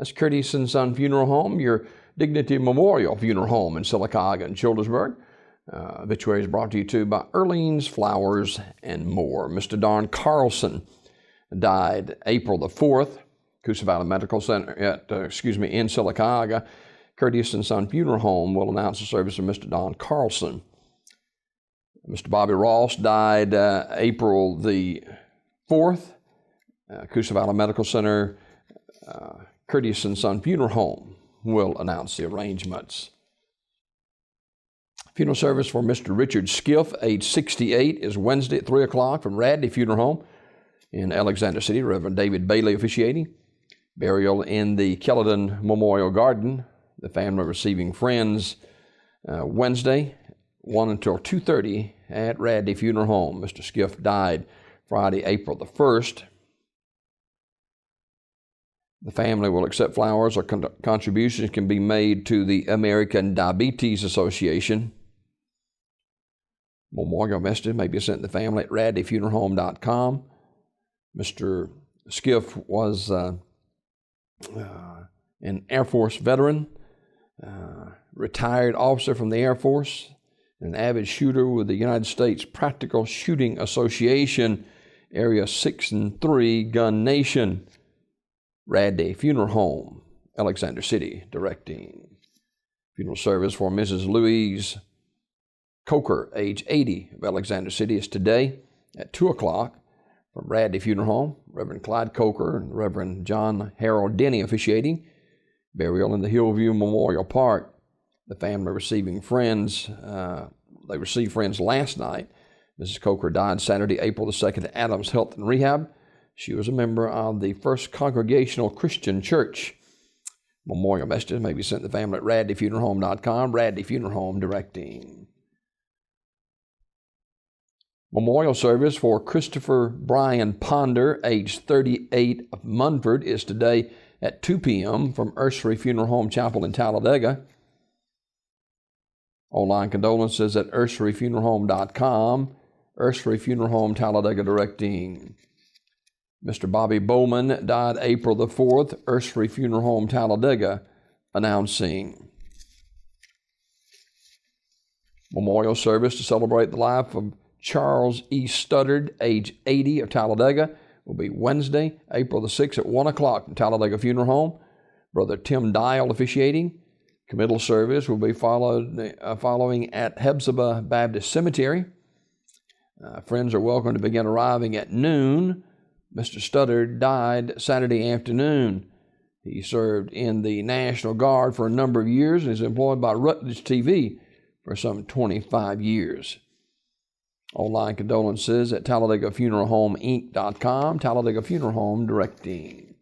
That's Curtis and Son Funeral Home, your Dignity Memorial Funeral Home in Sylacauga and Childersburg. Obituaries brought to you too by Earlene's Flowers and More. Mr. Don Carlson died April the 4th, Coosa Valley Medical Center in Sylacauga. Curtis and Son Funeral Home will announce the service of Mr. Don Carlson. Mr. Bobby Ross died April the 4th, Coosa Valley Medical Center. Curtis and Son Funeral Home will announce the arrangements. Funeral service for Mr. Richard Skiff, age 68, is Wednesday at 3 o'clock from Radley Funeral Home in Alexander City. Reverend David Bailey officiating. Burial in the Kelladon Memorial Garden. The family receiving friends Wednesday, 1 until 2:30 at Radley Funeral Home. Mr. Skiff died Friday, April the 1st. The family will accept flowers or contributions can be made to the American Diabetes Association. Memorial messages may be sent to the family at radleyfuneralhome.com. Mr. Skiff was an Air Force veteran, retired officer from the Air Force, an avid shooter with the United States Practical Shooting Association, Area 6 and 3, Gun Nation. Radley Funeral Home, Alexander City, directing. Funeral service for Mrs. Louise Coker, age 80, of Alexander City, is today at 2 o'clock from Radley Funeral Home. Reverend Clyde Coker and Reverend John Harold Denny officiating. Burial in the Hillview Memorial Park. The family receiving friends. They received friends last night. Mrs. Coker died Saturday, April the 2nd at Adams Health and Rehab. She was a member of the First Congregational Christian Church. Memorial messages may be sent to the family at radleyfuneralhome.com. Radley Funeral Home directing. Memorial service for Christopher Brian Ponder, age 38, of Munford, is today at 2 p.m. from Ursery Funeral Home Chapel in Talladega. Online condolences at urseryfuneralhome.com. Ursery Funeral Home Talladega directing. Mr. Bobby Bowman died April the 4th, Ursery Funeral Home Talladega, announcing. Memorial service to celebrate the life of Charles E. Studdard, age 80, of Talladega, will be Wednesday, April the 6th at 1 o'clock from Talladega Funeral Home. Brother Tim Dial officiating. Committal service will be following at Hephzibah Baptist Cemetery. Friends are welcome to begin arriving at noon. Mr. Studdard died Saturday afternoon. He served in the National Guard for a number of years and is employed by Rutledge TV for some 25 years. Online condolences at TalladagaFuneralHomeInc.com. Talladega Funeral Home directing.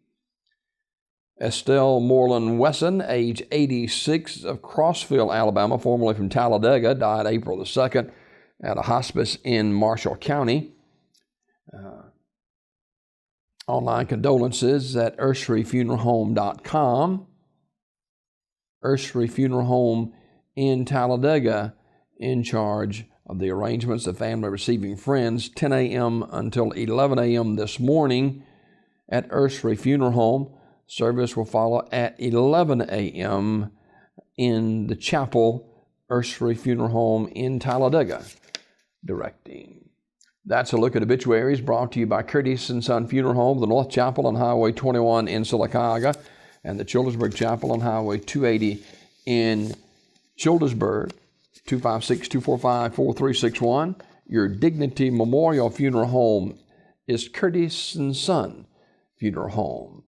Estelle Moreland Wesson, age 86, of Crossville, Alabama, formerly from Talladega, died April the 2nd at a hospice in Marshall County. Online condolences at urseryfuneralhome.com. Ursery Funeral Home in Talladega in charge of the arrangements. The family receiving friends 10 a.m. until 11 a.m. this morning at Ursery Funeral Home. Service will follow at 11 a.m. in the chapel, Ursery Funeral Home in Talladega, directing. That's a look at obituaries brought to you by Curtis and Son Funeral Home, the North Chapel on Highway 21 in Sylacauga, and the Childersburg Chapel on Highway 280 in Childersburg. 256-245-4361. Your Dignity Memorial Funeral Home is Curtis and Son Funeral Home.